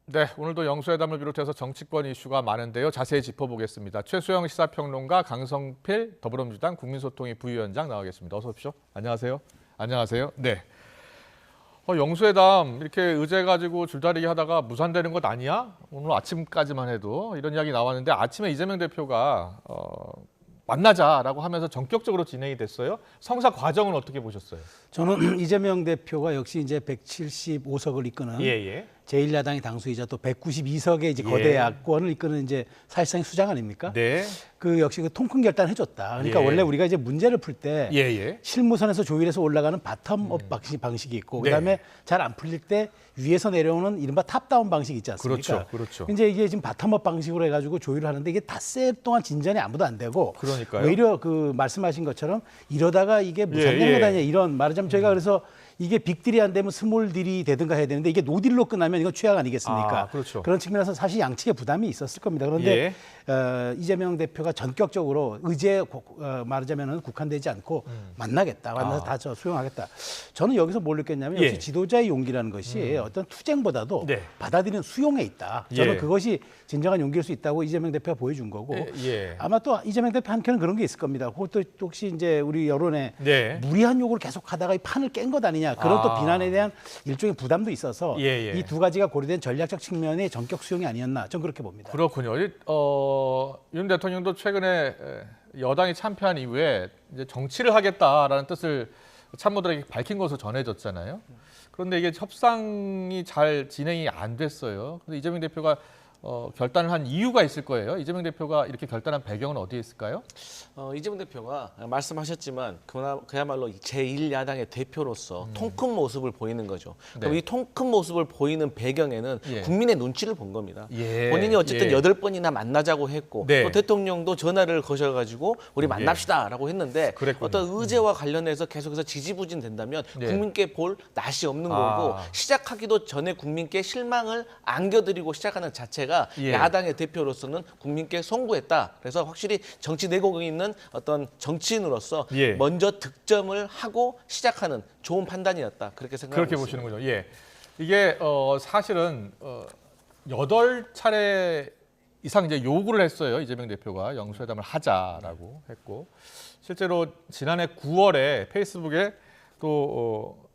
네, 오늘도 영수회담을 비롯해서 정치권 이슈가 많은데요. 자세히 짚어보겠습니다. 최수영 시사평론가, 강성필 더불어민주당 국민소통위 부위원장 나오겠습니다. 어서 오십시오. 안녕하세요. 안녕하세요. 네. 영수회담 이렇게 의제 가지고 줄다리기 하다가 무산되는 것 아니야? 오늘 아침까지만 해도 이런 이야기 나왔는데 아침에 이재명 대표가 만나자라고 하면서 전격적으로 진행이 됐어요. 성사 과정은 어떻게 보셨어요? 저는 이재명 대표가 역시 이제 175석을 이끄는 제1야당의 당수이자 또 192석의 이제 거대 야권을 이끄는 이제 사실상 수장 아닙니까? 네. 그 역시 그 통 큰 결단을 해줬다. 그러니까 원래 우리가 이제 문제를 풀 때 실무선에서 조율해서 올라가는 바텀업 방식이 있고 그다음에 잘 안 풀릴 때 위에서 내려오는 이른바 탑다운 방식이 있지 않습니까? 그렇죠. 이제 이게 지금 바텀업 방식으로 해가지고 조율을 하는데 이게 닷새 동안 진전이 아무도 안 되고 그러니까요. 오히려 그 말씀하신 것처럼 이러다가 이게 무산되는 것 아니냐 이런 말하자면 저희가 그래서 이게 빅딜이 안 되면 스몰딜이 되든가 해야 되는데 이게 노딜로 끝나면 이건 최악 아니겠습니까? 그렇죠. 그런 측면에서 사실 양측의 부담이 있었을 겁니다. 그런데 이재명 대표가 전격적으로 의제에 말하자면 국한되지 않고 만나겠다. 만나서 다 수용하겠다. 저는 여기서 뭘 느꼈냐면 역시 지도자의 용기라는 것이 어떤 투쟁보다도 받아들이는 수용에 있다. 저는 그것이 진정한 용기일 수 있다고 이재명 대표가 보여준 거고 아마 또 이재명 대표 한켠은 그런 게 있을 겁니다. 그것도 혹시 이제 우리 여론에 무리한 요구를 계속하다가 이 판을 깬 것 아니냐 그런 또 비난에 대한 일종의 부담도 있어서 이 두 가지가 고려된 전략적 측면의 전격 수용이 아니었나 저는 그렇게 봅니다. 그렇군요. 윤 대통령도 최근에 여당이 참패한 이후에 이제 정치를 하겠다라는 뜻을 참모들에게 밝힌 것으로 전해졌잖아요. 그런데 이게 협상이 잘 진행이 안 됐어요. 근데 이재명 대표가 결단을 한 이유가 있을 거예요. 이재명 대표가 이렇게 결단한 배경은 어디에 있을까요? 이재명 대표가 말씀하셨지만 그야말로 제1야당의 대표로서 통큰 모습을 보이는 거죠. 그럼 이 통큰 모습을 보이는 배경에는 국민의 눈치를 본 겁니다. 본인이 어쨌든 8번이나 만나자고 했고 또 대통령도 전화를 거셔가지고 우리 만납시다라고 했는데 어떤 의제와 관련해서 계속해서 지지부진 된다면 국민께 볼 낯이 없는 거고 시작하기도 전에 국민께 실망을 안겨드리고 시작하는 자체가 야당의 대표로서는 국민께 송구했다. 그래서 확실히 정치 내공이 있는 어떤 정치인으로서 먼저 득점을 하고 시작하는 좋은 판단이었다. 그렇게 생각합니다. 그렇게 보시는군요. 이게 사실은 8차례 이상 이제 요구를 했어요. 이재명 대표가 영수회담을 하자라고 했고 실제로 지난해 9월에 페이스북에 또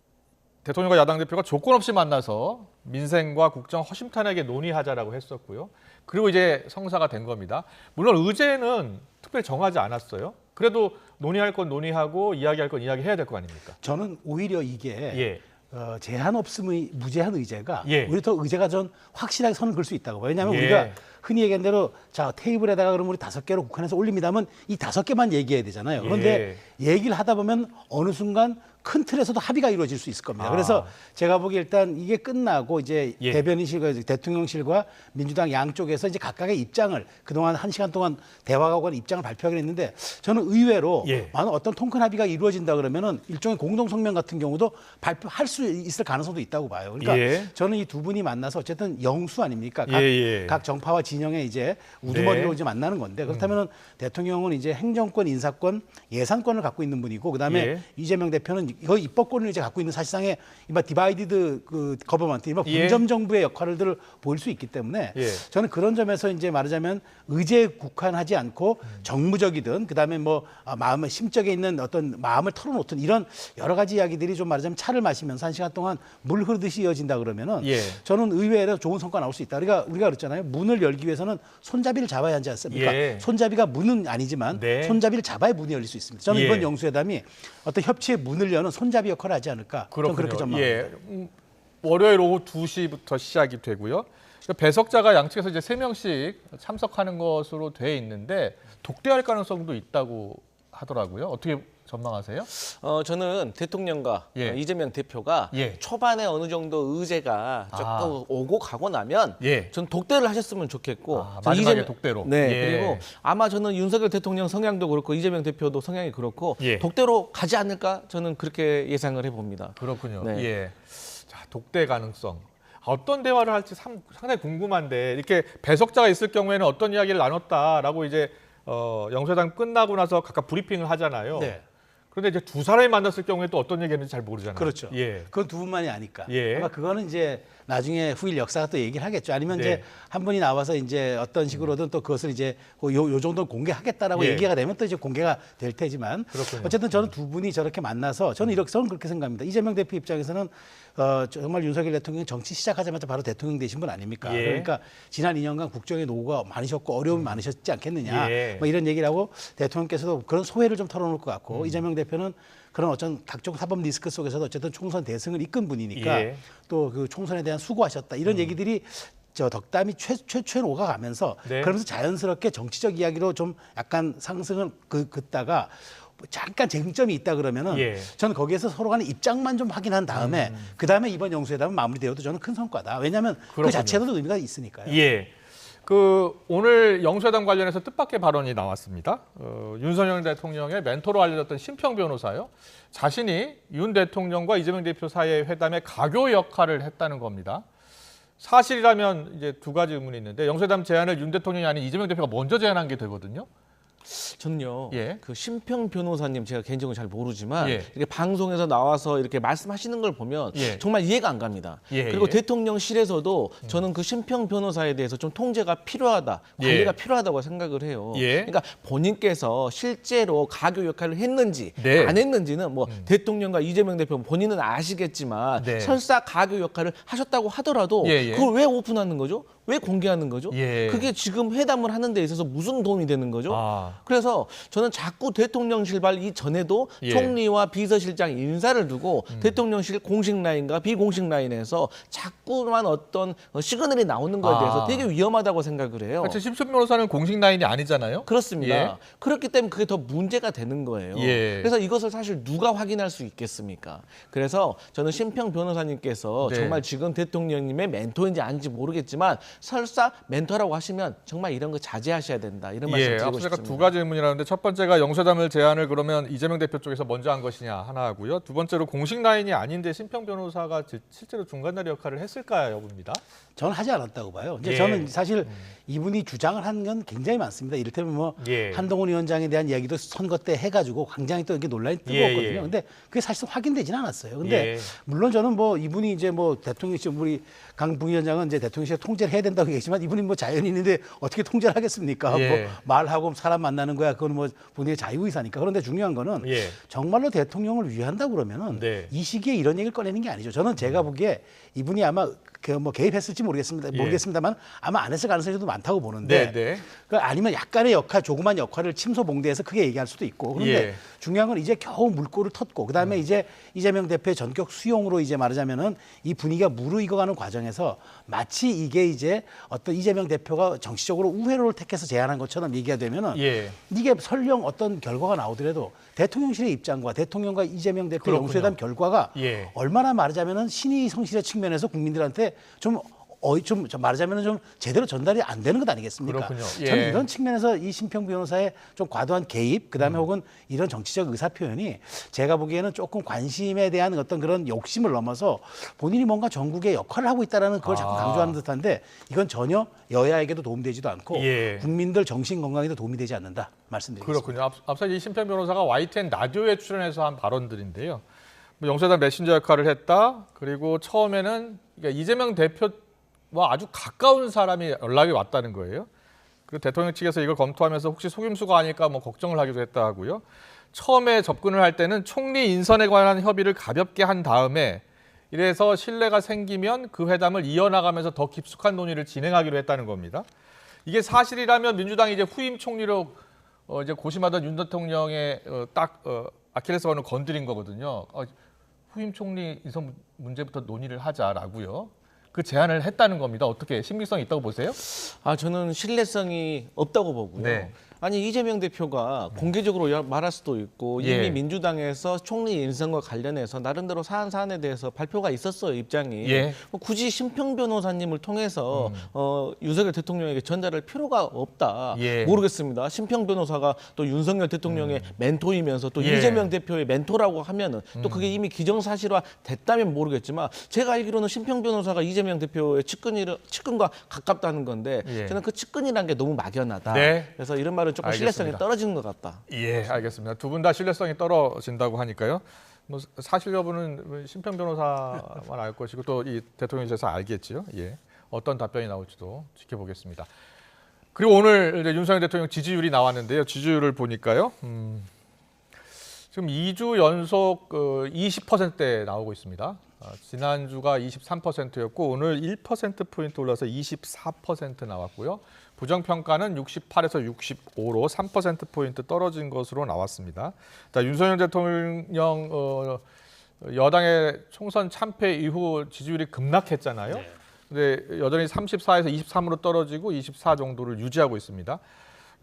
대통령과 야당 대표가 조건 없이 만나서 민생과 국정 허심탄회하게 논의하자라고 했었고요. 그리고 이제 성사가 된 겁니다. 물론 의제는 특별히 정하지 않았어요. 그래도 논의할 건 논의하고 이야기할 건 이야기해야 될 거 아닙니까? 저는 오히려 이게 제한 없음의 무제한 의제가 오히려 더 의제가 전 확실하게 선을 그을 수 있다고 봐요. 왜냐하면 우리가 흔히 얘기한 대로 자 테이블에다가 그러면 우리 5개로 국한해서 올립니다면 이 5개만 얘기해야 되잖아요. 그런데 얘기를 하다 보면 어느 순간 큰 틀에서도 합의가 이루어질 수 있을 겁니다. 그래서 제가 보기에 일단 이게 끝나고 이제 대변인실과 대통령실과 민주당 양쪽에서 이제 각각의 입장을 그동안 1시간 동안 대화하고 입장을 발표하긴 했는데 저는 의외로 만약 어떤 통큰 합의가 이루어진다 그러면은 일종의 공동 성명 같은 경우도 발표할 수 있을 가능성도 있다고 봐요. 그러니까 저는 이 두 분이 만나서 어쨌든 영수 아닙니까? 각 정파와 진영의 이제 우두머리로 이제 만나는 건데 그렇다면은 대통령은 이제 행정권, 인사권, 예산권을 갖고 있는 분이고 그다음에 이재명 대표는 거의 입법권을 이제 갖고 있는 사실상의 이른바 디바이디드 그 거버먼트, 이른바 분점 정부의 역할을 보일 수 있기 때문에 저는 그런 점에서 이제 말하자면 의제에 국한하지 않고 정무적이든 그다음에 뭐 마음의 심적에 있는 어떤 마음을 털어놓든 이런 여러 가지 이야기들이 좀 말하자면 차를 마시면서 1시간 동안 물 흐르듯이 이어진다 그러면은 저는 의외로 좋은 성과 나올 수 있다. 우리가 그랬잖아요. 문을 열기 위해서는 손잡이를 잡아야 하지 않습니까? 손잡이가 문은 아니지만 손잡이를 잡아야 문이 열릴 수 있습니다. 저는 이번 영수회담이 어떤 협치의 문을 여는 손잡이 역할을 하지 않을까. 저는 그렇게 전망합니다. 월요일 오후 2시부터 시작이 되고요. 배석자가 양측에서 이제 3명씩 참석하는 것으로 돼 있는데 독대할 가능성도 있다고 하더라고요. 어떻게 전망하세요? 저는 대통령과 이재명 대표가 초반에 어느 정도 의제가 조금 오고 가고 나면 전 독대를 하셨으면 좋겠고 마지막에 독대로. 그리고 아마 저는 윤석열 대통령 성향도 그렇고 이재명 대표도 성향이 그렇고 독대로 가지 않을까 저는 그렇게 예상을 해봅니다. 그렇군요. 자, 독대 가능성. 어떤 대화를 할지 상당히 궁금한데 이렇게 배석자가 있을 경우에는 어떤 이야기를 나눴다라고 이제 영수회담 끝나고 나서 각각 브리핑을 하잖아요. 그런데 이제 두 사람이 만났을 경우에 또 어떤 얘기했는지 잘 모르잖아요. 그렇죠. 예. 그건 두 분만이 아니까. 예. 아마 그거는 이제 나중에 후일 역사가 또 얘기를 하겠죠. 아니면 네. 이제 한 분이 나와서 이제 어떤 식으로든 또 그것을 이제 요 정도는 공개하겠다라고 예. 얘기가 되면 또 이제 공개가 될 테지만 그렇군요. 어쨌든 저는 두 분이 저렇게 만나서 저는 그렇게 생각합니다. 이재명 대표 입장에서는 정말 윤석열 대통령이 정치 시작하자마자 바로 대통령 되신 분 아닙니까? 예. 그러니까 지난 2년간 국정의 노고가 많으셨고 어려움이 많으셨지 않겠느냐. 예. 뭐 이런 얘기를 하고 대통령께서도 그런 소회를 좀 털어놓을 것 같고 이재명 대표는 그런 어떤 각종 사법 리스크 속에서도 어쨌든 총선 대승을 이끈 분이니까 예. 또 그 총선에 대한 수고하셨다 이런 얘기들이 저 덕담이 최초에 오가가면서 네. 그러면서 자연스럽게 정치적 이야기로 좀 약간 상승을 긋다가 잠깐 쟁점이 있다 그러면은 예. 저는 거기에서 서로 간의 입장만 좀 확인한 다음에 그 다음에 이번 영수회담은 마무리되어도 저는 큰 성과다. 왜냐하면 그렇군요. 그 자체로도 의미가 있으니까요. 예. 오늘 영수회담 관련해서 뜻밖의 발언이 나왔습니다. 윤석열 대통령의 멘토로 알려졌던 심평 변호사요. 자신이 윤 대통령과 이재명 대표 사이의 회담에 가교 역할을 했다는 겁니다. 사실이라면 이제 두 가지 의문이 있는데 영수회담 제안을 윤 대통령이 아닌 이재명 대표가 먼저 제안한 게 되거든요. 저는요, 예. 그 심평 변호사님 제가 개인적으로 잘 모르지만 예. 이렇게 방송에서 나와서 이렇게 말씀하시는 걸 보면 예. 정말 이해가 안 갑니다. 예, 그리고 예. 대통령실에서도 저는 그 심평 변호사에 대해서 좀 통제가 필요하다, 관리가 예. 필요하다고 생각을 해요. 예. 그러니까 본인께서 실제로 가교 역할을 했는지 네. 안 했는지는 뭐 대통령과 이재명 대표 본인은 아시겠지만 네. 설사 가교 역할을 하셨다고 하더라도 예, 예. 그걸 왜 오픈하는 거죠? 왜 공개하는 거죠? 예. 그게 지금 회담을 하는 데 있어서 무슨 도움이 되는 거죠? 아. 그래서 저는 자꾸 대통령실발 이전에도 예. 총리와 비서실장 인사를 두고 대통령실 공식 라인과 비공식 라인에서 자꾸만 어떤 시그널이 나오는 거에 대해서 아. 되게 위험하다고 생각을 해요. 사실 심평 변호사는 공식 라인이 아니잖아요. 그렇습니다. 예. 그렇기 때문에 그게 더 문제가 되는 거예요. 예. 그래서 이것을 사실 누가 확인할 수 있겠습니까? 그래서 저는 심평 변호사님께서 네. 정말 지금 대통령님의 멘토인지 아닌지 모르겠지만 설사 멘토라고 하시면 정말 이런 거 자제하셔야 된다. 이런 말씀 예, 드리고 앞서 제가 싶습니다. 두 가지 의문이라는데 첫 번째가 영수회담을 제안을 그러면 이재명 대표 쪽에서 먼저 한 것이냐 하나 하고요. 두 번째로 공식 라인이 아닌데 심평 변호사가 실제로 중간다리 역할을 했을까 여부입니다. 저는 하지 않았다고 봐요. 이제 예. 저는 사실 이분이 주장을 한 건 굉장히 많습니다. 이를테면 뭐 예. 한동훈 위원장에 대한 이야기도 선거 때 해가지고 굉장히 또 이게 논란이 예, 뜨거웠거든요. 예. 근데 그게 사실상 확인되지는 않았어요. 근데 예. 물론 저는 뭐 이분이 이제 뭐 대통령실 우리 강 부위원장은 이제 대통령실 통제를 해야 된다고 얘기했지만 이분이 뭐 자연인인데 어떻게 통제를 하겠습니까? 예. 뭐 말하고 사람 만나는 거야. 그건 뭐 본인의 자유의사니까. 그런데 중요한 거는 예. 정말로 대통령을 위한다고 그러면은 네. 이 시기에 이런 얘기를 꺼내는 게 아니죠. 저는 제가 보기에 이분이 아마 그 뭐 개입했을지 모르겠습니다만 아마 안 했을 가능성이 좀 많다고 보는데 네, 네. 그 아니면 약간의 역할, 조그만 역할을 침소봉대해서 크게 얘기할 수도 있고 그런데 예. 중요한 건 이제 겨우 물꼬를 텄고 그다음에 이제 이재명 대표의 전격 수용으로 이제 말하자면은 이 분위기가 무르익어가는 과정에서 마치 이게 이제 어떤 이재명 대표가 정치적으로 우회로를 택해서 제안한 것처럼 얘기가 되면은 예. 이게 설령 어떤 결과가 나오더라도 대통령실의 입장과 대통령과 이재명 대표 그렇군요. 영수회담 결과가 예. 얼마나 말하자면은 신의 성실의 측면에서 국민들한테 좀 말하자면은 좀 제대로 전달이 안 되는 것 아니겠습니까? 그렇군요. 예. 저는 이런 측면에서 이 심평 변호사의 좀 과도한 개입, 그다음에 혹은 이런 정치적 의사 표현이 제가 보기에는 조금 관심에 대한 어떤 그런 욕심을 넘어서 본인이 뭔가 전국에 역할을 하고 있다라는 그걸 자꾸 강조하는 듯한데 이건 전혀 여야에게도 도움되지도 않고 예. 국민들 정신 건강에도 도움이 되지 않는다 말씀드리겠습니다. 그렇군요. 앞서 이 심평 변호사가 YTN 라디오에 출연해서 한 발언들인데요. 뭐 영수회담 메신저 역할을 했다. 그리고 처음에는 그러니까 이재명 대표와 아주 가까운 사람이 연락이 왔다는 거예요. 그리고 대통령 측에서 이걸 검토하면서 혹시 속임수가 아닐까 뭐 걱정을 하기도 했다 하고요. 처음에 접근을 할 때는 총리 인선에 관한 협의를 가볍게 한 다음에 이래서 신뢰가 생기면 그 회담을 이어나가면서 더 깊숙한 논의를 진행하기로 했다는 겁니다. 이게 사실이라면 민주당이 이제 후임 총리로 이제 고심하던 윤 대통령의 아킬레스건을 건드린 거거든요. 후임 총리 인선 문제부터 논의를 하자라고요. 그 제안을 했다는 겁니다. 어떻게 신빙성이 있다고 보세요? 저는 신뢰성이 없다고 보고요. 네. 아니 이재명 대표가 공개적으로 말할 수도 있고 예. 이미 민주당에서 총리 인선과 관련해서 나름대로 사안에 대해서 발표가 있었어요, 입장이. 예. 뭐 굳이 심평 변호사님을 통해서 윤석열 대통령에게 전달할 필요가 없다. 예. 모르겠습니다. 심평 변호사가 또 윤석열 대통령의 멘토이면서 또 예. 이재명 대표의 멘토라고 하면은 또 그게 이미 기정사실화 됐다면 모르겠지만 제가 알기로는 심평 변호사가 이재명 대표의 측근과 가깝다는 건데 예. 저는 그 측근이라는 게 너무 막연하다. 네. 그래서 이런 말을 보면 조금 신뢰성이 알겠습니다. 떨어지는 것 같다. 예, 알겠습니다. 두 분 다 신뢰성이 떨어진다고 하니까요. 뭐 사실 여부는 심평 변호사만 알 것이고 또 이 대통령실에서 알겠지요. 예, 어떤 답변이 나올지도 지켜보겠습니다. 그리고 오늘 이제 윤석열 대통령 지지율이 나왔는데요. 지지율을 보니까요. 지금 2주 연속 20%대 나오고 있습니다. 지난주가 23%였고 오늘 1%포인트 올라서 24% 나왔고요. 부정평가는 68에서 65로 3%포인트 떨어진 것으로 나왔습니다. 자, 윤석열 대통령 여당의 총선 참패 이후 지지율이 급락했잖아요. 네. 근데 여전히 34에서 23으로 떨어지고 24 정도를 유지하고 있습니다.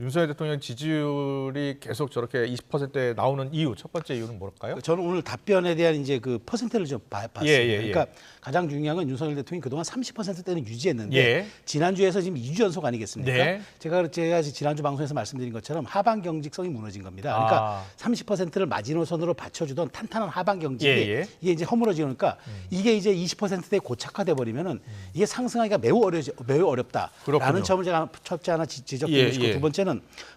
윤석열 대통령 지지율이 계속 저렇게 20%에 나오는 이유, 첫 번째 이유는 뭘까요? 저는 오늘 답변에 대한 이제 그 퍼센트를 좀 봤습니다. 그러니까 가장 중요한 건 윤석열 대통령이 그동안 30%대는 유지했는데 지난주에서 지금 2주 연속 아니겠습니까? 네. 제가 지난주 방송에서 말씀드린 것처럼 하방 경직성이 무너진 겁니다. 그러니까 30%를 마지노선으로 받쳐주던 탄탄한 하방 경직이 이게 이제 허물어지니까 이게 이제 20%대에 고착화돼 버리면은 이게 상승하기가 매우 어렵다라는 그렇군요. 점을 제가 첫째 하나 지적드리고 싶고 두 번째는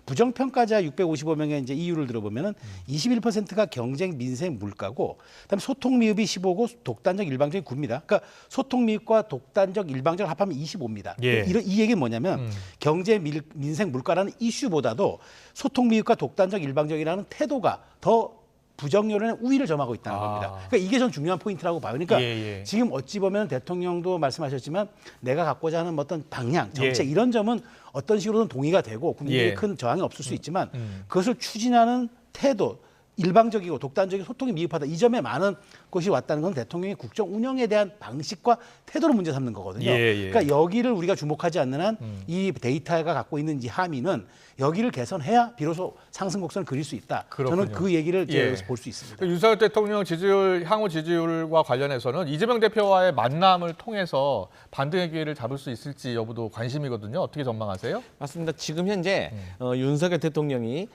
부정평가자 655명의 이제 이유를 들어보면은 21%가 경쟁, 민생, 물가고, 그다음에 소통 미흡이 15고 독단적 일방적인 9입니다. 그러니까 소통 미흡과 독단적 일방적 합하면 25입니다. 이 얘기는 뭐냐면 경제, 민생, 물가라는 이슈보다도 소통 미흡과 독단적 일방적이라는 태도가 더 부정 여론의 우위를 점하고 있다는 겁니다. 그러니까 이게 전 중요한 포인트라고 봐요. 그러니까 지금 어찌 보면 대통령도 말씀하셨지만 내가 갖고자 하는 어떤 방향, 정책 이런 점은 어떤 식으로든 동의가 되고 국민들이 큰 저항이 없을 수 있지만 그것을 추진하는 태도, 일방적이고 독단적인 소통이 미흡하다. 이 점에 많은 것이 왔다는 건 대통령의 국정 운영에 대한 방식과 태도를 문제 삼는 거거든요. 그러니까 여기를 우리가 주목하지 않는 한 이 데이터가 갖고 있는 이 함의는 여기를 개선해야 비로소 상승 곡선을 그릴 수 있다. 그렇군요. 저는 그 얘기를 여기서 볼 수 있습니다. 윤석열 대통령 지지율, 향후 지지율과 관련해서는 이재명 대표와의 만남을 통해서 반등의 기회를 잡을 수 있을지 여부도 관심이거든요. 어떻게 전망하세요? 맞습니다. 지금 현재 윤석열 대통령이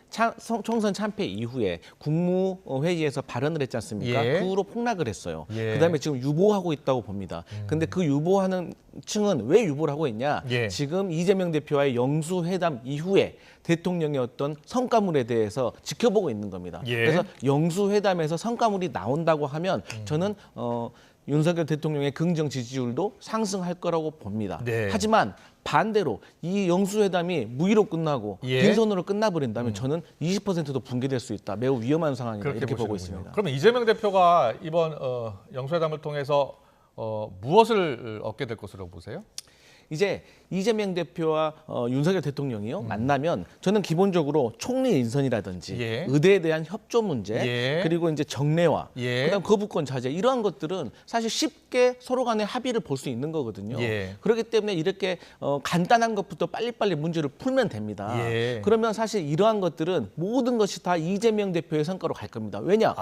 총선 참패 이후에 국무회의에서 발언을 했지 않습니까? 그 후로 폭락을 했어요. 그다음에 지금 유보하고 있다고 봅니다. 근데 그 유보하는 층은 왜 유보를 하고 있냐? 지금 이재명 대표와의 영수회담 이후에 대통령의 어떤 성과물에 대해서 지켜보고 있는 겁니다. 그래서 영수회담에서 성과물이 나온다고 하면 저는 윤석열 대통령의 긍정 지지율도 상승할 거라고 봅니다. 하지만 반대로 이 영수회담이 무의로 끝나고 빈손으로 끝나버린다면 저는 20%도 붕괴될 수 있다. 매우 위험한 상황이다. 이렇게 보고 있습니다. 그러면 이재명 대표가 이번 영수회담을 통해서 무엇을 얻게 될 것으로 보세요? 이제 이재명 대표와 윤석열 대통령이요 만나면 저는 기본적으로 총리 인선이라든지 의대에 대한 협조 문제 그리고 이제 정례화 그다음 거부권 자제 이러한 것들은 사실 쉽게 서로 간에 합의를 볼 수 있는 거거든요. 그렇기 때문에 이렇게 간단한 것부터 빨리빨리 문제를 풀면 됩니다. 그러면 사실 이러한 것들은 모든 것이 다 이재명 대표의 성과로 갈 겁니다. 왜냐?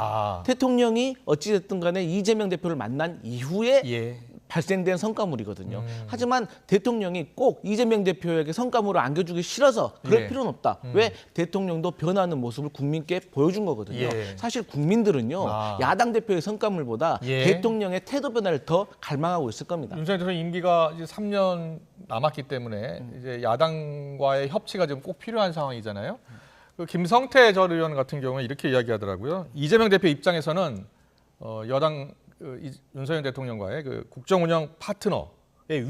대통령이 어찌됐든 간에 이재명 대표를 만난 이후에 발생된 성과물이거든요. 하지만 대통령이 꼭 이재명 대표에게 성과물을 안겨주기 싫어서 그럴 필요는 없다. 왜? 대통령도 변하는 모습을 국민께 보여준 거거든요. 사실 국민들은요. 야당 대표의 성과물보다 대통령의 태도 변화를 더 갈망하고 있을 겁니다. 윤석열 대통령 임기가 이제 3년 남았기 때문에 이제 야당과의 협치가 지금 꼭 필요한 상황이잖아요. 그 김성태 전 의원 같은 경우는 이렇게 이야기하더라고요. 이재명 대표 입장에서는 여당 윤석열 대통령과의 그 국정운영 파트너의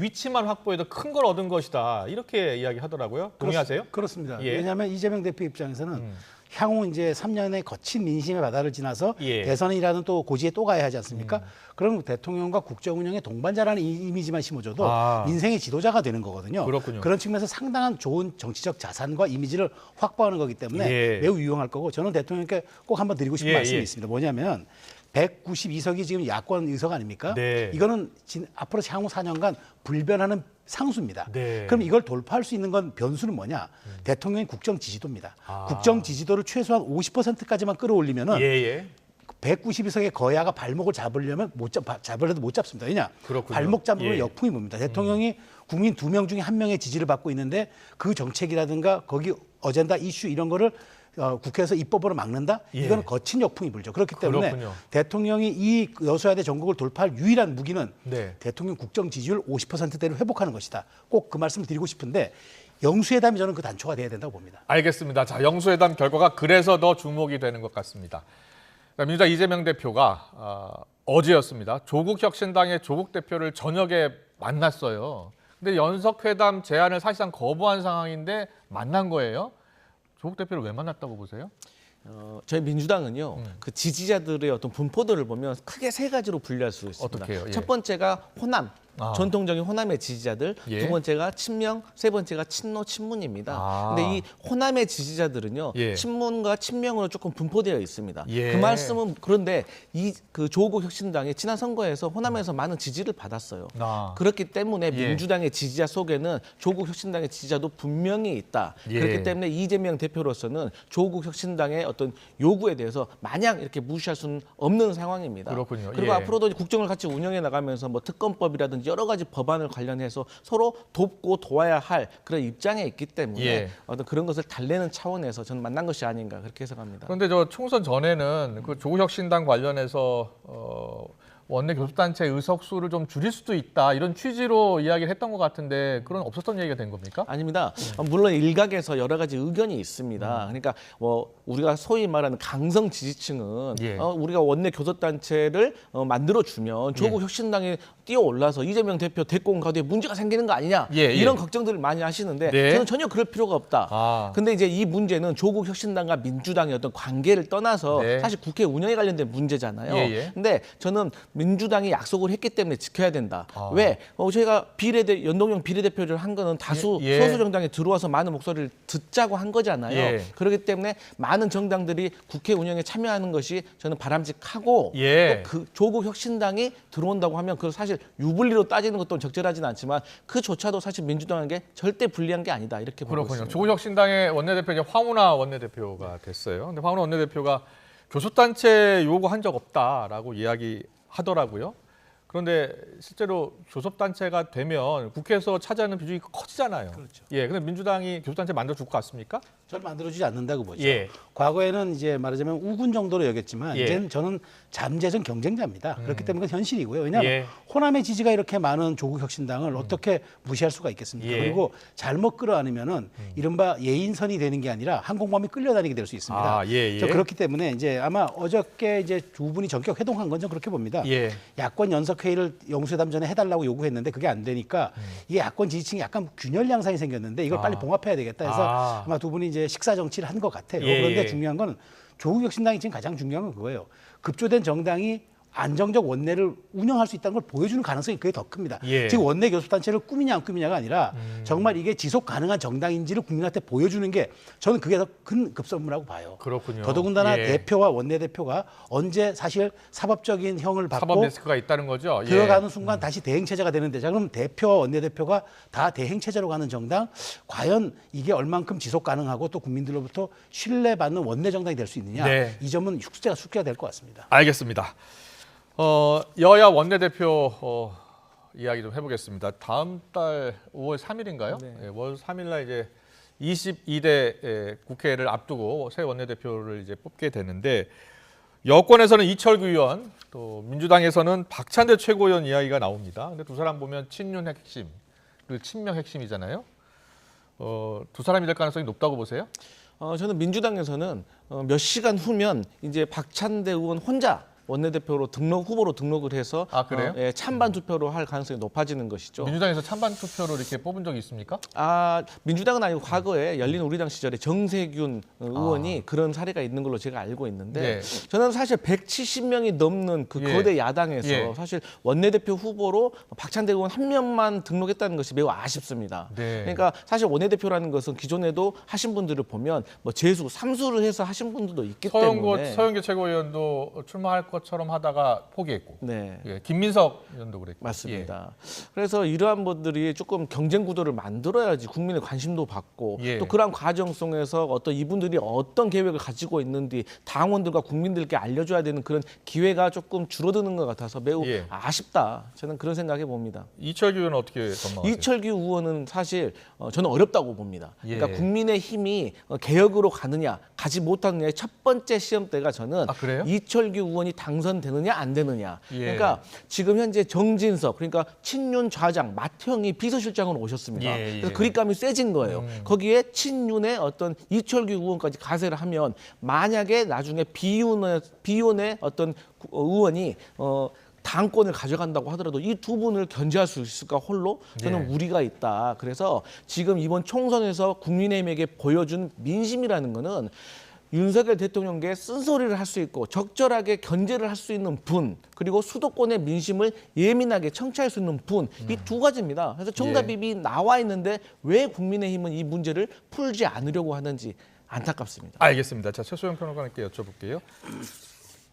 위치만 확보해도 큰 걸 얻은 것이다. 이렇게 이야기하더라고요. 동의하세요? 그렇습니다. 왜냐하면 이재명 대표 입장에서는 향후 이제 3년의 거친 민심의 바다를 지나서 대선이라는 또 고지에 또 가야 하지 않습니까? 그럼 대통령과 국정운영의 동반자라는 이미지만 심어줘도 민생의 지도자가 되는 거거든요. 그렇군요. 그런 측면에서 상당한 좋은 정치적 자산과 이미지를 확보하는 거기 때문에 매우 유용할 거고 저는 대통령께 꼭 한번 드리고 싶은 말씀이 있습니다. 뭐냐면 192석이 지금 야권 의석 아닙니까? 이거는 앞으로 향후 4년간 불변하는 상수입니다. 그럼 이걸 돌파할 수 있는 건 변수는 뭐냐? 대통령의 국정 지지도입니다. 국정 지지도를 최소한 50%까지만 끌어올리면은 192석의 거야가 발목을 잡으려면 잡으려도 못 잡습니다. 왜냐? 발목 잡으면 역풍이 붑니다. 대통령이 국민 2명 중에 1명의 지지를 받고 있는데 그 정책이라든가 거기 어젠다 이슈 이런 거를 국회에서 입법으로 막는다? 이거는 거친 역풍이 불죠. 그렇기 때문에 대통령이 이 여소야대 전국을 돌파할 유일한 무기는 대통령 국정 지지율 50%대를 회복하는 것이다. 꼭 그 말씀을 드리고 싶은데 영수회담이 저는 그 단초가 돼야 된다고 봅니다. 알겠습니다. 자, 영수회담 결과가 그래서 더 주목이 되는 것 같습니다. 민주당 이재명 대표가 어제였습니다. 조국혁신당의 조국 대표를 저녁에 만났어요. 근데 연석회담 제안을 사실상 거부한 상황인데 만난 거예요. 조국 대표를 왜 만났다고 보세요? 저희 민주당은요, 그 지지자들의 어떤 분포들을 보면 크게 세 가지로 분류할 수 있습니다. 어떻게요? 예. 첫 번째가 호남. 전통적인 호남의 지지자들, 예. 두 번째가 친명, 세 번째가 친노, 친문입니다. 근데 이 호남의 지지자들은요, 예. 친문과 친명으로 조금 분포되어 있습니다. 예. 그 말씀은 그런데 이 그 조국 혁신당이 지난 선거에서 호남에서 많은 지지를 받았어요. 그렇기 때문에 예. 민주당의 지지자 속에는 조국 혁신당의 지지자도 분명히 있다. 예. 그렇기 때문에 이재명 대표로서는 조국 혁신당의 어떤 요구에 대해서 마냥 이렇게 무시할 수는 없는 상황입니다. 그렇군요. 그리고 예. 앞으로도 국정을 같이 운영해 나가면서 뭐 특검법이라든지 여러 가지 법안을 관련해서 서로 돕고 도와야 할 그런 입장에 있기 때문에 예. 어떤 그런 것을 달래는 차원에서 저는 만난 것이 아닌가 그렇게 해석합니다. 그런데 저 총선 전에는 그 조국혁신당 관련해서 원내 교섭단체 의석수를 좀 줄일 수도 있다 이런 취지로 이야기를 했던 것 같은데 그런 없었던 얘기가 된 겁니까? 아닙니다. 물론 일각에서 여러 가지 의견이 있습니다. 그러니까 뭐 우리가 소위 말하는 강성 지지층은 예. 우리가 원내 교섭단체를 만들어 주면 조국 혁신당에 뛰어올라서 이재명 대표 데리고 온 가운데 문제가 생기는 거 아니냐 예, 예. 이런 걱정들을 많이 하시는데 네. 저는 전혀 그럴 필요가 없다. 근데 이제 이 문제는 조국 혁신당과 민주당의 어떤 관계를 떠나서 네. 사실 국회 운영에 관련된 문제잖아요. 예, 예. 근데 저는 민주당이 약속을 했기 때문에 지켜야 된다. 왜? 저희가 연동형 비례대표를 한 거는 다수 예. 소수 정당에 들어와서 많은 목소리를 듣자고 한 거잖아요. 예. 그렇기 때문에 많은 정당들이 국회 운영에 참여하는 것이 저는 바람직하고 예. 또 그 조국 혁신당이 들어온다고 하면 그 사실 유불리로 따지는 것도 적절하지는 않지만 그조차도 사실 민주당에게 절대 불리한 게 아니다 이렇게 보고 그렇군요. 있습니다. 조국혁신당의 원내대표 이제 황운하 원내대표가 됐어요. 근데 황운하 원내대표가 교섭단체 요구한 적 없다라고 이야기하더라고요. 그런데 실제로 교섭단체가 되면 국회에서 차지하는 비중이 커지잖아요. 그렇죠. 예, 근데 민주당이 교섭단체 만들어 줄 것 같습니까? 저는 만들어주지 않는다고 보죠. 예. 과거에는 이제 말하자면 우군 정도로 여겼지만 예. 이제는 저는 잠재적 경쟁자입니다. 그렇기 때문에 그건 현실이고요. 왜냐하면 예. 호남의 지지가 이렇게 많은 조국 혁신당을 어떻게 무시할 수가 있겠습니까? 예. 그리고 잘못 끌어안으면은 이른바 예인선이 되는 게 아니라 항공모함이 끌려다니게 될 수 있습니다. 예, 예. 저 그렇기 때문에 이제 아마 어저께 이제 두 분이 전격 회동한 건 좀 그렇게 봅니다. 예. 야권 연석회의를 영수회담 전에 해달라고 요구했는데 그게 안 되니까 이게 야권 지지층이 약간 균열 양상이 생겼는데 이걸 빨리 봉합해야 되겠다 해서 아마 두 분이 이제 식사 정치를 한 것 같아요. 예, 그런데 예. 중요한 건 조국 혁신당이 지금 가장 중요한 건 그거예요. 급조된 정당이 안정적 원내를 운영할 수 있다는 걸 보여주는 가능성이 그게 더 큽니다. 예. 지금 원내 교섭단체를 꾸미냐 안 꾸미냐가 아니라 정말 이게 지속 가능한 정당인지를 국민한테 보여주는 게 저는 그게 더 큰 급선무라고 봐요. 그렇군요. 더더군다나 예. 대표와 원내대표가 언제 사실 사법적인 형을 받고 사법 리스크가 있다는 거죠. 예. 들어가는 순간 다시 대행체제가 되는데 자 그럼 대표와 원내대표가 다 대행체제로 가는 정당 과연 이게 얼만큼 지속 가능하고 또 국민들로부터 신뢰받는 원내 정당이 될 수 있느냐 네. 이 점은 숙제가 될 것 같습니다. 알겠습니다. 여야 원내대표 이야기 좀 해보겠습니다. 다음 달 5월 3일인가요? 네. 예, 5월 3일 날 이제 22대 국회를 앞두고 새 원내대표를 이제 뽑게 되는데 여권에서는 이철규 의원, 또 민주당에서는 박찬대 최고위원 이야기가 나옵니다. 근데 두 사람 보면 친윤 핵심, 그리고 친명 핵심이잖아요. 두 사람이 될 가능성이 높다고 보세요? 저는 민주당에서는 몇 시간 후면 이제 박찬대 의원 혼자 원내대표로 후보로 등록을 해서 그래요? 찬반 투표로 할 가능성이 높아지는 것이죠. 민주당에서 찬반 투표로 이렇게 뽑은 적이 있습니까? 민주당은 아니고 과거에 열린 우리당 시절에 정세균 의원이 그런 사례가 있는 걸로 제가 알고 있는데 네. 저는 사실 170명이 넘는 그 예. 거대 야당에서 예. 사실 원내대표 후보로 박찬대 의원 한 명만 등록했다는 것이 매우 아쉽습니다. 네. 그러니까 사실 원내대표라는 것은 기존에도 하신 분들을 보면 뭐 재수, 삼수를 해서 하신 분들도 있기 때문에 서영교 최고위원도 출마할 것처럼 하다가 포기했고, 네. 예, 김민석 의원도 그랬고, 맞습니다. 그래서 이러한 분들이 조금 경쟁 구도를 만들어야지 국민의 관심도 받고 예. 또 그런 과정 속에서 어떤 이분들이 어떤 계획을 가지고 있는지 당원들과 국민들께 알려줘야 되는 그런 기회가 조금 줄어드는 것 같아서 매우 예. 아쉽다. 저는 그런 생각해 봅니다. 이철규 의원은 어떻게 전망하세요? 이철규 의원은 사실 저는 어렵다고 봅니다. 예. 그러니까 국민의 힘이 개혁으로 가느냐 가지 못하느냐의 첫 번째 시험대가 저는 그래요? 이철규 의원이 당선되느냐 안 되느냐. 예. 그러니까 지금 현재 정진석 그러니까 친윤 좌장 마태형이 비서실장으로 오셨습니다. 예, 예. 그래서 그립감이 세진 거예요. 거기에 친윤의 어떤 이철규 의원까지 가세를 하면 만약에 나중에 비윤의 어떤 의원이 당권을 가져간다고 하더라도 이 두 분을 견제할 수 있을까 홀로 저는 우려가 있다. 그래서 지금 이번 총선에서 국민의힘에게 보여준 민심이라는 거는 윤석열 대통령께 쓴소리를 할 수 있고 적절하게 견제를 할 수 있는 분 그리고 수도권의 민심을 예민하게 청취할 수 있는 분 이 두 가지입니다. 그래서 정답이 나와 있는데 왜 국민의힘은 이 문제를 풀지 않으려고 하는지 안타깝습니다. 알겠습니다. 자, 최소영 평론가님께 여쭤볼게요.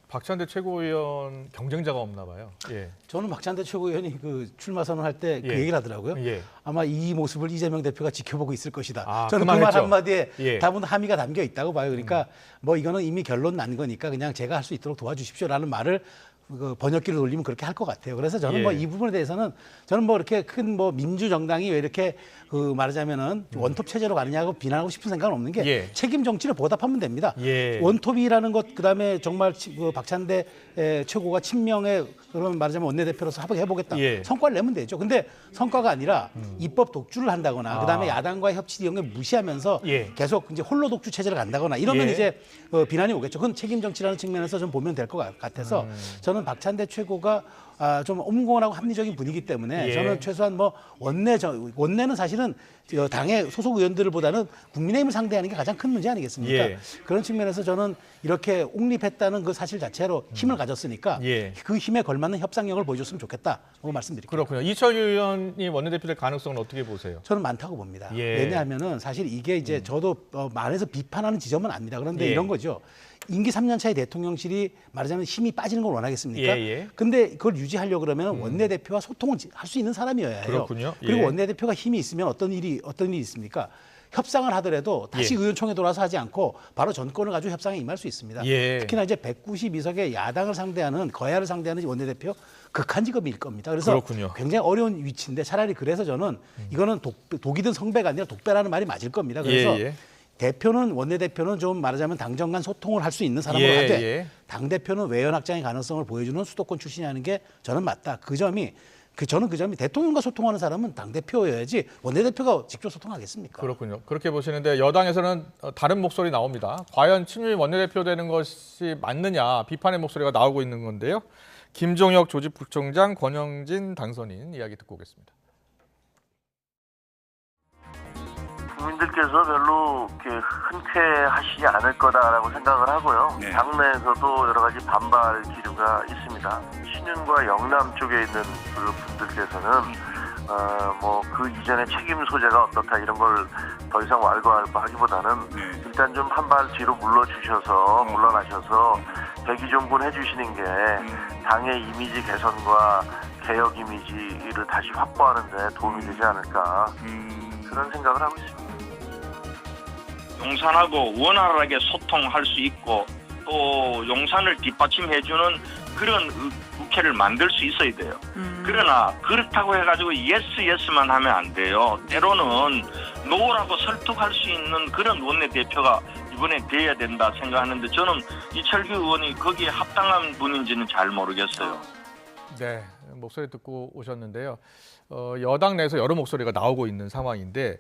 박찬대 최고위원 경쟁자가 없나 봐요. 예. 저는 박찬대 최고위원이 그 출마 선언할 때 그 얘기를 하더라고요. 예. 아마 이 모습을 이재명 대표가 지켜보고 있을 것이다. 아, 저는 그 그 말 말했죠. 한마디에 다분 함의가 담겨 있다고 봐요. 그러니까 뭐 이거는 이미 결론 난 거니까 그냥 제가 할 수 있도록 도와주십시오라는 말을 그 번역기를 돌리면 그렇게 할 것 같아요. 그래서 저는 뭐 이 부분에 대해서는 저는 뭐 이렇게 큰 뭐 민주정당이 왜 이렇게 그 말하자면은 원톱 체제로 가느냐고 비난하고 싶은 생각은 없는 게 책임 정치를 보답하면 됩니다. 원톱이라는 것 그다음에 정말 그 박찬대 최고가 친명의 그런 말하자면 원내대표로서 합의해보겠다. 성과를 내면 되죠. 근데 성과가 아니라 입법 독주를 한다거나 그다음에 야당과의 협치 이런 걸 무시하면서 계속 이제 홀로 독주 체제를 간다거나 이러면 이제 비난이 오겠죠. 그건 책임 정치라는 측면에서 좀 보면 될 것 같아서 저는 박찬대 최고가 좀 엄공하고 합리적인 분이기 때문에 저는 최소한 뭐 원내는 사실은 당의 소속 의원들보다는 국민의힘을 상대하는 게 가장 큰 문제 아니겠습니까? 그런 측면에서 저는 이렇게 옹립했다는 그 사실 자체로 힘을 가졌으니까 그 힘에 걸맞는 협상력을 보여줬으면 좋겠다고 말씀드립니다. 그렇군요. 이철규 의원이 원내대표 될 가능성은 어떻게 보세요? 저는 많다고 봅니다. 왜냐하면은 사실 이게 이제 저도 말해서 비판하는 지점은 아닙니다. 그런데 이런 거죠. 임기 3년 차의 대통령실이 말하자면 힘이 빠지는 걸 원하겠습니까? 근데 그걸 유지하려고 그러면 원내대표와 소통을 할 수 있는 사람이어야 해요. 그렇군요. 그리고 원내대표가 힘이 있으면 어떤 일이 있습니까? 협상을 하더라도 다시 의원총회 돌아서 하지 않고 바로 전권을 가지고 협상에 임할 수 있습니다. 특히나 이제 192석의 야당을 상대하는 거야를 상대하는 원내대표 극한 직업일 겁니다. 그래서 굉장히 어려운 위치인데 차라리 그래서 저는 이거는 독이든 성배가 아니라 독배라는 말이 맞을 겁니다. 그래서 원내대표는 좀 말하자면 당정 간 소통을 할 수 있는 사람으로 하되 당대표는 외연 확장의 가능성을 보여주는 수도권 출신이 하는 게 저는 맞다. 저는 그 점이 대통령과 소통하는 사람은 당대표여야지 원내대표가 직접 소통하겠습니까? 그렇군요. 그렇게 보시는데 여당에서는 다른 목소리 나옵니다. 과연 친윤이 원내대표 되는 것이 맞느냐 비판의 목소리가 나오고 있는 건데요. 김종혁 조직부총장, 권영진 당선인 이야기 듣고 오겠습니다. 국민들께서 별로 이렇게 흔쾌하시지 않을 거다라고 생각을 하고요. 당내에서도 여러 가지 반발 기류가 있습니다. 신윤과 영남 쪽에 있는 그 분들께서는 뭐 그 이전에 책임 소재가 어떻다 이런 걸 더 이상 왈가왈부하기보다는 일단 좀 한 발 뒤로 물러나셔서 대기존분 해주시는 게 당의 이미지 개선과 개혁 이미지를 다시 확보하는 데 도움이 되지 않을까 그런 생각을 하고 있습니다. 용산하고 원활하게 소통할 수 있고 또 용산을 뒷받침해주는 그런 국회를 만들 수 있어야 돼요. 그러나 그렇다고 해가지고 예스만 하면 안 돼요. 때로는 노라고 설득할 수 있는 그런 원내대표가 이번에 돼야 된다 생각하는데 저는 이철규 의원이 거기에 합당한 분인지는 잘 모르겠어요. 네, 목소리 듣고 오셨는데요. 여당 내에서 여러 목소리가 나오고 있는 상황인데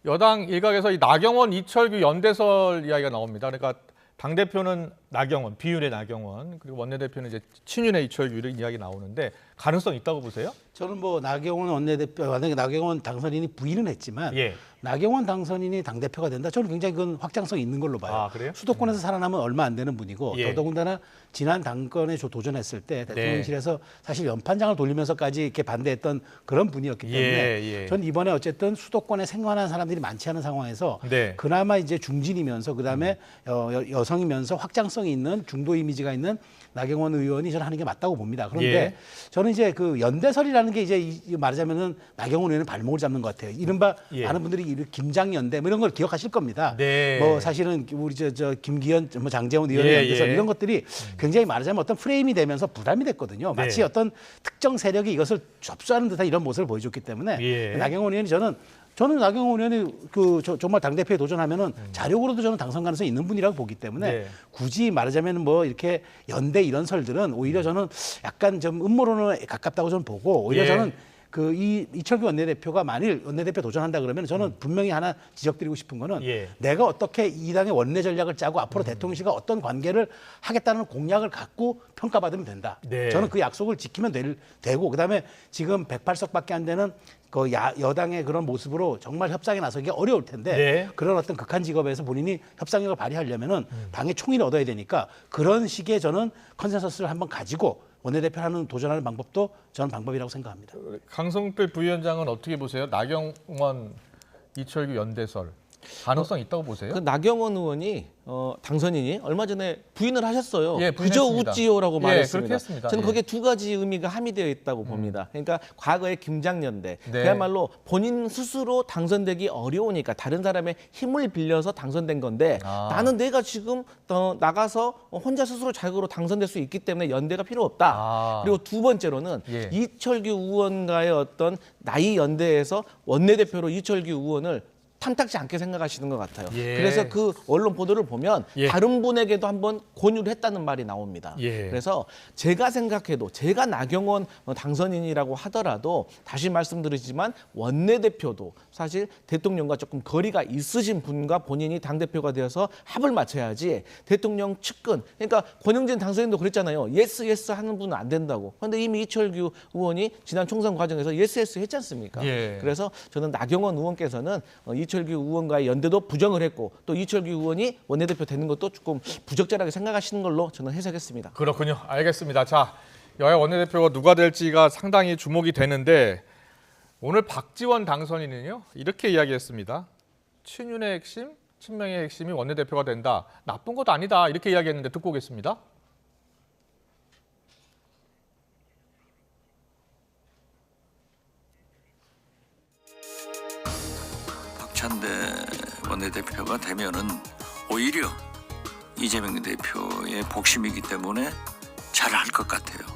여당 일각에서 이 나경원, 이철규 연대설 이야기가 나옵니다. 그러니까 당대표는 나경원, 비윤의 나경원, 그리고 원내대표는 이제 친윤의 이철규 이런 이야기 나오는데 가능성 있다고 보세요? 저는 뭐 나경원 원내대표, 만약에 나경원 당선인이 부인은 했지만 나경원 당선인이 당대표가 된다. 저는 굉장히 그건 확장성이 있는 걸로 봐요. 아, 그래요? 수도권에서 살아남은 얼마 안 되는 분이고 더더군다나 지난 당권에 도전했을 때 대통령실에서 사실 연판장을 돌리면서까지 이렇게 반대했던 그런 분이었기 때문에 전 이번에 어쨌든 수도권에 생활하는 사람들이 많지 않은 상황에서 그나마 이제 중진이면서 그다음에 여성이면서 확장성이 있는 중도 이미지가 있는 나경원 의원이 저는 하는 게 맞다고 봅니다. 그런데 저는 이제 그 연대설이라는 게 이제 말하자면은 나경원 의원은 발목을 잡는 것 같아요. 이른바 많은 분들이 김장연대 뭐 이런 걸 기억하실 겁니다. 뭐 사실은 우리 저 김기현, 뭐 장제원 의원의 연대설 이런 것들이 굉장히 말하자면 어떤 프레임이 되면서 부담이 됐거든요. 마치 어떤 특정 세력이 이것을 접수하는 듯한 이런 모습을 보여줬기 때문에 나경원 의원이 저는 저는 나경원 의원이 정말 당대표에 도전하면은 자력으로도 저는 당선 가능성이 있는 분이라고 보기 때문에 네. 굳이 말하자면 뭐 이렇게 연대 이런 설들은 오히려 저는 약간 좀 음모론에 가깝다고 저는 보고 오히려 예. 저는 이철규 원내대표가 만일 원내대표 도전한다 그러면 저는 분명히 하나 지적드리고 싶은 거는 예. 내가 어떻게 이 당의 원내 전략을 짜고 앞으로 대통령실과 어떤 관계를 하겠다는 공약을 갖고 평가받으면 된다. 네. 저는 그 약속을 지키면 되고 그다음에 지금 108석밖에 안 되는 그 여당의 그런 모습으로 정말 협상에 나서기 어려울 텐데 네. 그런 어떤 극한 직업에서 본인이 협상력을 발휘하려면은 당의 총의를 얻어야 되니까 그런 식의 저는 컨센서스를 한번 가지고 원내대표하는 도전하는 방법도 저는 방법이라고 생각합니다. 강성필 부위원장은 어떻게 보세요? 나경원, 이철규 연대설 가능성 있다고 보세요? 그 나경원 의원이 당선인이 얼마 전에 부인을 하셨어요. 예, 그저 부인했습니다. 웃지요라고 예, 말했습니다. 그렇게 했습니다. 저는 예. 거기에 두 가지 의미가 함의되어 있다고 봅니다. 그러니까 과거의 김장연대 네. 그야말로 본인 스스로 당선되기 어려우니까 다른 사람의 힘을 빌려서 당선된 건데 나는 내가 지금 나가서 혼자 스스로 자격으로 당선될 수 있기 때문에 연대가 필요 없다. 그리고 두 번째로는 예. 이철규 의원과의 어떤 나이 연대에서 원내대표로 이철규 의원을 탐탁지 않게 생각하시는 것 같아요. 예. 그래서 그 언론 보도를 보면 예. 다른 분에게도 한번 권유를 했다는 말이 나옵니다. 예. 그래서 제가 생각해도 제가 나경원 당선인이라고 하더라도 다시 말씀드리지만 원내대표도 사실 대통령과 조금 거리가 있으신 분과 본인이 당대표가 되어서 합을 맞춰야지 대통령 측근 그러니까 권영진 당선인도 그랬잖아요. 예스 하는 분은 안 된다고. 그런데 이미 이철규 의원이 지난 총선 과정에서 예스 했지 않습니까? 예. 그래서 저는 나경원 의원께서는 이철규 의원과의 연대도 부정을 했고 또 이철규 의원이 원내대표 되는 것도 조금 부적절하게 생각하시는 걸로 저는 해석했습니다. 그렇군요. 알겠습니다. 자, 여야 원내대표가 누가 될지가 상당히 주목이 되는데 오늘 박지원 당선인은요 이렇게 이야기했습니다. 친윤의 핵심, 친명의 핵심이 원내대표가 된다. 나쁜 것도 아니다. 이렇게 이야기했는데 듣고 오겠습니다. 박찬대 원내대표가 되면은 오히려 이재명 대표의 복심이기 때문에 잘할 것 같아요.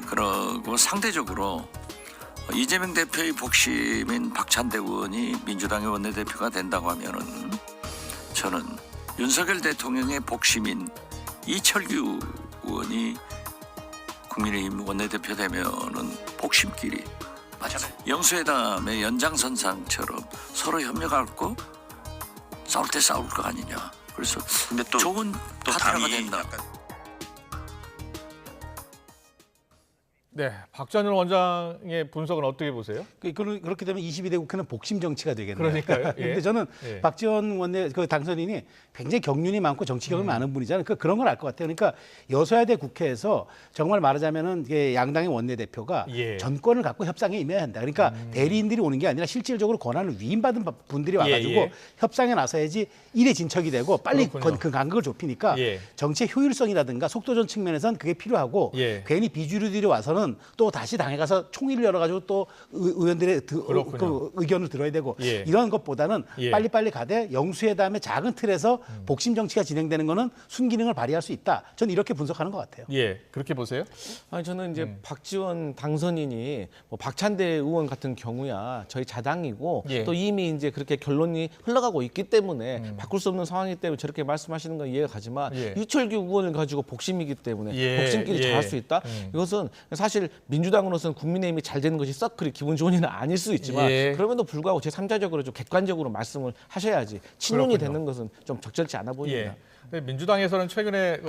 그리고 상대적으로 이재명 대표의 복심인 박찬대 의원이 민주당의 원내대표가 된다고 하면은 저는 윤석열 대통령의 복심인 이철규 의원이 국민의힘 원내대표 되면은 복심끼리 맞아요. 영수회담의 연장선상처럼 서로 협력하고 싸울 때 싸울 거 아니냐. 그래서 근데 또 좋은 파트너가 된다. 네, 박찬일 원장의 분석은 어떻게 보세요? 그렇게 되면 22대 국회는 복심 정치가 되겠네요. 그러니까요. 예. 근데 저는 예. 박지원 원내 당선인이 굉장히 경륜이 많고 정치 경험이 많은 분이잖아요. 그런 걸 알 것 같아요. 그러니까 여소야대 국회에서 정말 말하자면은 이게 양당의 원내대표가 예. 전권을 갖고 협상에 임해야 한다. 그러니까 대리인들이 오는 게 아니라 실질적으로 권한을 위임받은 분들이 와가지고 예. 협상에 나서야지 일에 진척이 되고 빨리 그렇군요. 그 간격을 좁히니까 예. 정치의 효율성이라든가 속도전 측면에선 그게 필요하고 예. 괜히 비주류들이 와서는 또 다시 당에 가서 총의를 열어가지고 또 의원들의 그렇군요. 그 의견을 들어야 되고 예. 이런 것보다는 예. 빨리빨리 가되 영수회담의 작은 틀에서 복심 정치가 진행되는 거는 순기능을 발휘할 수 있다. 저는 이렇게 분석하는 것 같아요. 예, 그렇게 보세요? 아니 저는 이제 박지원 당선인이 뭐 박찬대 의원 같은 경우야 저희 자당이고 예. 또 이미 이제 그렇게 결론이 흘러가고 있기 때문에 바꿀 수 없는 상황이기 때문에 저렇게 말씀하시는 건 이해가 가지만 예. 이철규 의원을 가지고 복심이기 때문에 예. 복심끼리 예. 잘할 수 있다. 이것은 사실 민주당으로서는 국민의힘이 잘 되는 것이 썩 그리 기분 좋은 일은 아닐 수 있지만 예. 그럼에도 불구하고 제3자적으로 좀 객관적으로 말씀을 하셔야지 친윤이 그렇군요. 되는 것은 좀 적절치 않아 보입니다. 예. 근데 민주당에서는 최근에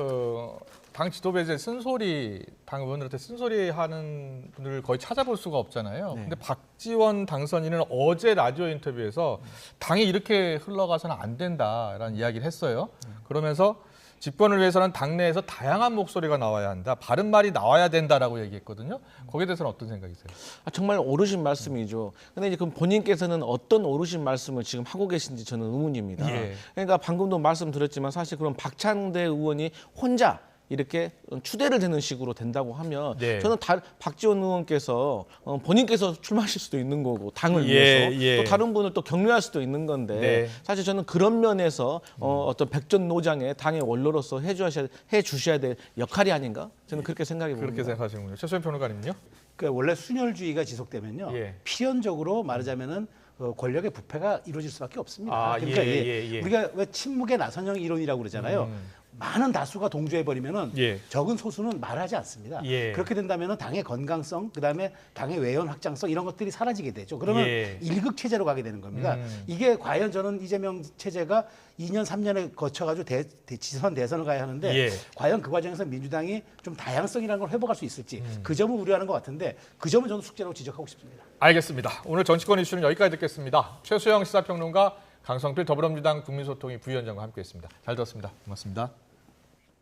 당 지도부에 이제 쓴소리, 당 의원들한테 쓴소리하는 분들을 거의 찾아볼 수가 없잖아요. 네. 근데 박지원 당선인은 어제 라디오 인터뷰에서 당이 이렇게 흘러가서는 안 된다라는 이야기를 했어요. 그러면서 집권을 위해서는 당내에서 다양한 목소리가 나와야 한다. 바른 말이 나와야 된다라고 얘기했거든요. 거기에 대해서는 어떤 생각이세요? 정말 옳으신 말씀이죠. 근데 이제 그럼 본인께서는 어떤 옳으신 말씀을 지금 하고 계신지 저는 의문입니다. 예. 그러니까 방금도 말씀드렸지만 사실 그럼 박찬대 의원이 혼자 이렇게 추대를 되는 식으로 된다고 하면 네. 저는 박지원 의원께서 본인께서 출마하실 수도 있는 거고 당을 예, 위해서 예. 또 다른 분을 또 격려할 수도 있는 건데 네. 사실 저는 그런 면에서 어떤 백전노장의 당의 원로로서 해주셔야 될 역할이 아닌가 저는 그렇게 생각해 봅니다. 그렇게 생각하시는군요. 최소연 평론가님은요? 그러니까 원래 순혈주의가 지속되면요. 예. 필연적으로 말하자면은 권력의 부패가 이루어질 수밖에 없습니다. 아, 그러니까 예. 우리가 왜 침묵의 나선형 이론이라고 그러잖아요. 많은 다수가 동조해버리면은 예. 적은 소수는 말하지 않습니다. 예. 그렇게 된다면은 당의 건강성, 그다음에 당의 외연 확장성 이런 것들이 사라지게 되죠. 그러면 일극 체제로 가게 되는 겁니다. 이게 과연 저는 이재명 체제가 2년 3년에 거쳐가지고 지선 대선을 가야 하는데 과연 그 과정에서 민주당이 좀 다양성이라는 걸 회복할 수 있을지 그 점을 우려하는 것 같은데 그 점은 저는 숙제라고 지적하고 싶습니다. 알겠습니다. 오늘 정치권 이슈는 여기까지 듣겠습니다. 최수영 시사평론가, 강성필 더불어민주당 국민소통위 부위원장과 함께했습니다. 잘 들었습니다. 고맙습니다.